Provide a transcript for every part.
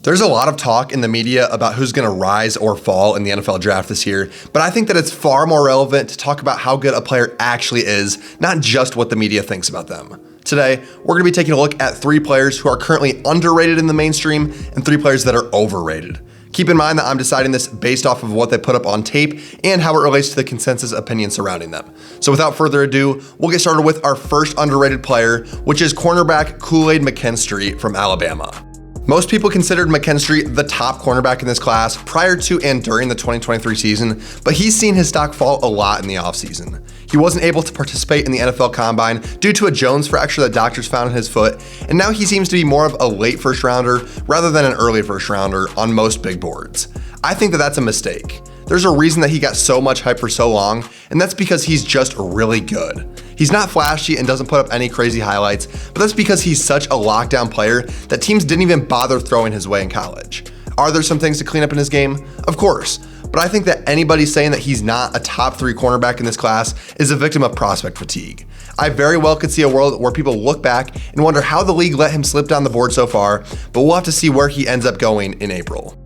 There's a lot of talk in the media about who's going to rise or fall in the NFL draft this year, but I think that it's far more relevant to talk about how good a player actually is, not just what the media thinks about them. Today, we're going to be taking a look at 3 players who are currently underrated in the mainstream and 3 players that are overrated. Keep in mind that I'm deciding this based off of what they put up on tape and how it relates to the consensus opinion surrounding them. So without further ado, we'll get started with our first underrated player, which is cornerback Kool-Aid McKinstry from Alabama. Most people considered McKinstry the top cornerback in this class prior to and during the 2023 season, but he's seen his stock fall a lot in the offseason. He wasn't able to participate in the NFL Combine due to a Jones fracture that doctors found in his foot, and now he seems to be more of a late first rounder rather than an early first rounder on most big boards. I think that that's a mistake. There's a reason that he got so much hype for so long, and that's because he's just really good. He's not flashy and doesn't put up any crazy highlights, but that's because he's such a lockdown player that teams didn't even bother throwing his way in college. Are there some things to clean up in his game? Of course, but I think that anybody saying that he's not a top 3 cornerback in this class is a victim of prospect fatigue. I very well could see a world where people look back and wonder how the league let him slip down the board so far, but we'll have to see where he ends up going in April.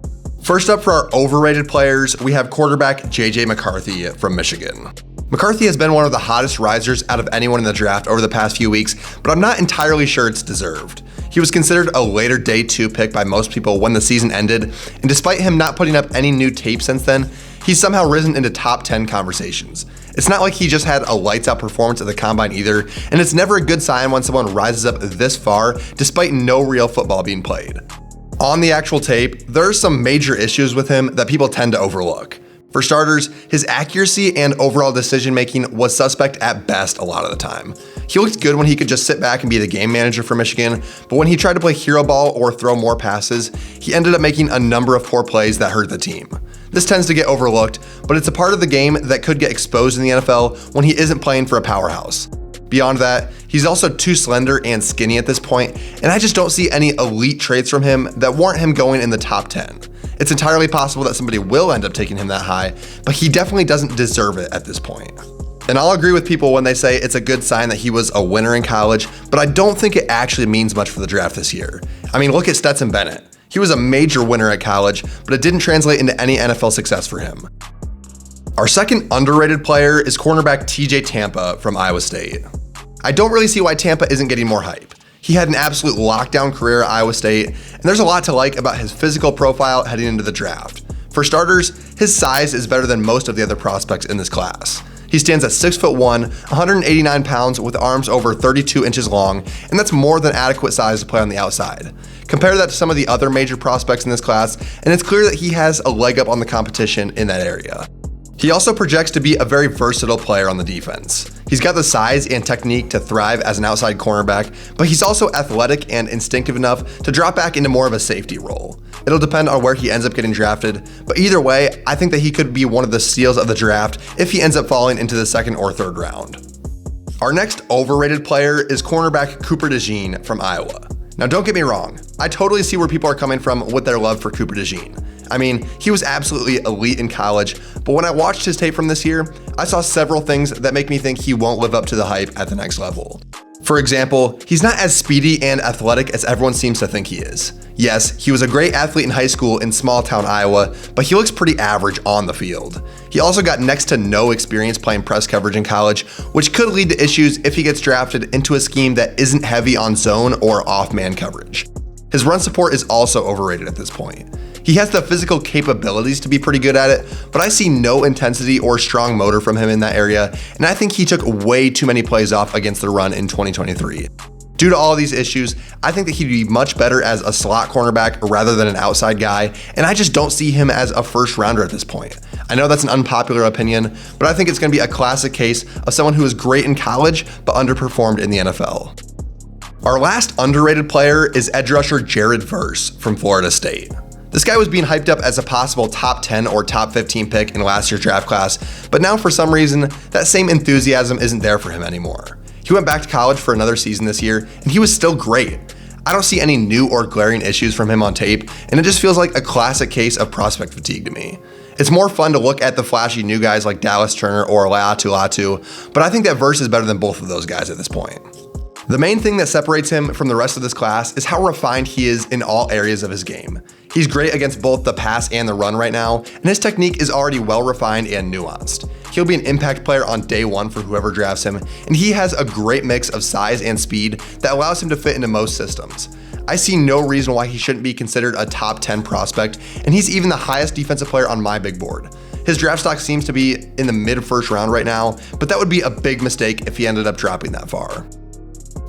First up for our overrated players, we have quarterback J.J. McCarthy from Michigan. McCarthy has been one of the hottest risers out of anyone in the draft over the past few weeks, but I'm not entirely sure it's deserved. He was considered a later day 2 pick by most people when the season ended, and despite him not putting up any new tape since then, he's somehow risen into top 10 conversations. It's not like he just had a lights out performance at the combine either, and it's never a good sign when someone rises up this far despite no real football being played. On the actual tape, there are some major issues with him that people tend to overlook. For starters, his accuracy and overall decision making was suspect at best a lot of the time. He looked good when he could just sit back and be the game manager for Michigan, but when he tried to play hero ball or throw more passes, he ended up making a number of poor plays that hurt the team. This tends to get overlooked, but it's a part of the game that could get exposed in the NFL when he isn't playing for a powerhouse. Beyond that, he's also too slender and skinny at this point, and I just don't see any elite traits from him that warrant him going in the top 10. It's entirely possible that somebody will end up taking him that high, but he definitely doesn't deserve it at this point. And I'll agree with people when they say it's a good sign that he was a winner in college, but I don't think it actually means much for the draft this year. I mean, look at Stetson Bennett. He was a major winner at college, but it didn't translate into any NFL success for him. Our second underrated player is cornerback TJ Tampa from Iowa State. I don't really see why Tampa isn't getting more hype. He had an absolute lockdown career at Iowa State, and there's a lot to like about his physical profile heading into the draft. For starters, his size is better than most of the other prospects in this class. He stands at 6'1", 189 pounds with arms over 32 inches long, and that's more than adequate size to play on the outside. Compare that to some of the other major prospects in this class, and it's clear that he has a leg up on the competition in that area. He also projects to be a very versatile player on the defense. He's got the size and technique to thrive as an outside cornerback, but he's also athletic and instinctive enough to drop back into more of a safety role. It'll depend on where he ends up getting drafted, but either way, I think that he could be one of the steals of the draft if he ends up falling into the 2nd or 3rd round. Our next overrated player is cornerback Cooper DeJean from Iowa. Now don't get me wrong, I totally see where people are coming from with their love for Cooper DeJean. I mean, he was absolutely elite in college, but when I watched his tape from this year, I saw several things that make me think he won't live up to the hype at the next level. For example, he's not as speedy and athletic as everyone seems to think he is. Yes, he was a great athlete in high school in small town Iowa, but he looks pretty average on the field. He also got next to no experience playing press coverage in college, which could lead to issues if he gets drafted into a scheme that isn't heavy on zone or off-man coverage. His run support is also overrated at this point. He has the physical capabilities to be pretty good at it, but I see no intensity or strong motor from him in that area, and I think he took way too many plays off against the run in 2023. Due to all of these issues, I think that he'd be much better as a slot cornerback rather than an outside guy, and I just don't see him as a first rounder at this point. I know that's an unpopular opinion, but I think it's going to be a classic case of someone who was great in college but underperformed in the NFL. Our last underrated player is edge rusher Jared Verse from Florida State. This guy was being hyped up as a possible top 10 or top 15 pick in last year's draft class, but now for some reason, that same enthusiasm isn't there for him anymore. He went back to college for another season this year, and he was still great. I don't see any new or glaring issues from him on tape, and it just feels like a classic case of prospect fatigue to me. It's more fun to look at the flashy new guys like Dallas Turner or Latu Latu, but I think that Verse is better than both of those guys at this point. The main thing that separates him from the rest of this class is how refined he is in all areas of his game. He's great against both the pass and the run right now, and his technique is already well refined and nuanced. He'll be an impact player on day one for whoever drafts him, and he has a great mix of size and speed that allows him to fit into most systems. I see no reason why he shouldn't be considered a top 10 prospect, and he's even the highest defensive player on my big board. His draft stock seems to be in the mid-first round right now, but that would be a big mistake if he ended up dropping that far.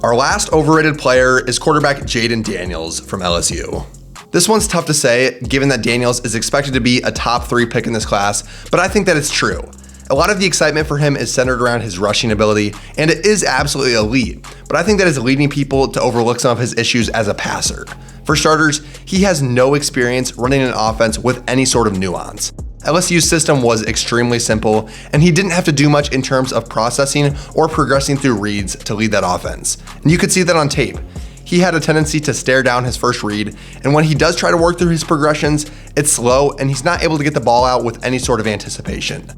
Our last overrated player is quarterback Jaden Daniels from LSU. This one's tough to say, given that Daniels is expected to be a top 3 pick in this class, but I think that it's true. A lot of the excitement for him is centered around his rushing ability, and it is absolutely elite, but I think that is leading people to overlook some of his issues as a passer. For starters, he has no experience running an offense with any sort of nuance. LSU's system was extremely simple, and he didn't have to do much in terms of processing or progressing through reads to lead that offense. And you could see that on tape. He had a tendency to stare down his first read, and when he does try to work through his progressions, it's slow and he's not able to get the ball out with any sort of anticipation.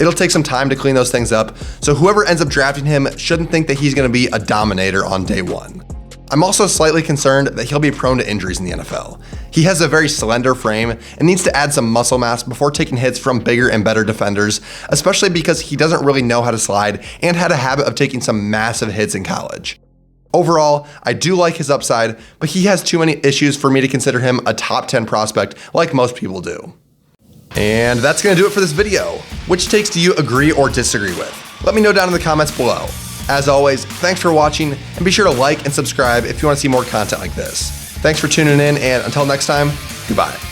It'll take some time to clean those things up, so whoever ends up drafting him shouldn't think that he's going to be a dominator on day one. I'm also slightly concerned that he'll be prone to injuries in the NFL. He has a very slender frame and needs to add some muscle mass before taking hits from bigger and better defenders, especially because he doesn't really know how to slide and had a habit of taking some massive hits in college. Overall, I do like his upside, but he has too many issues for me to consider him a top 10 prospect like most people do. And that's going to do it for this video. Which takes do you agree or disagree with? Let me know down in the comments below. As always, thanks for watching, and be sure to like and subscribe if you want to see more content like this. Thanks for tuning in, and until next time, goodbye.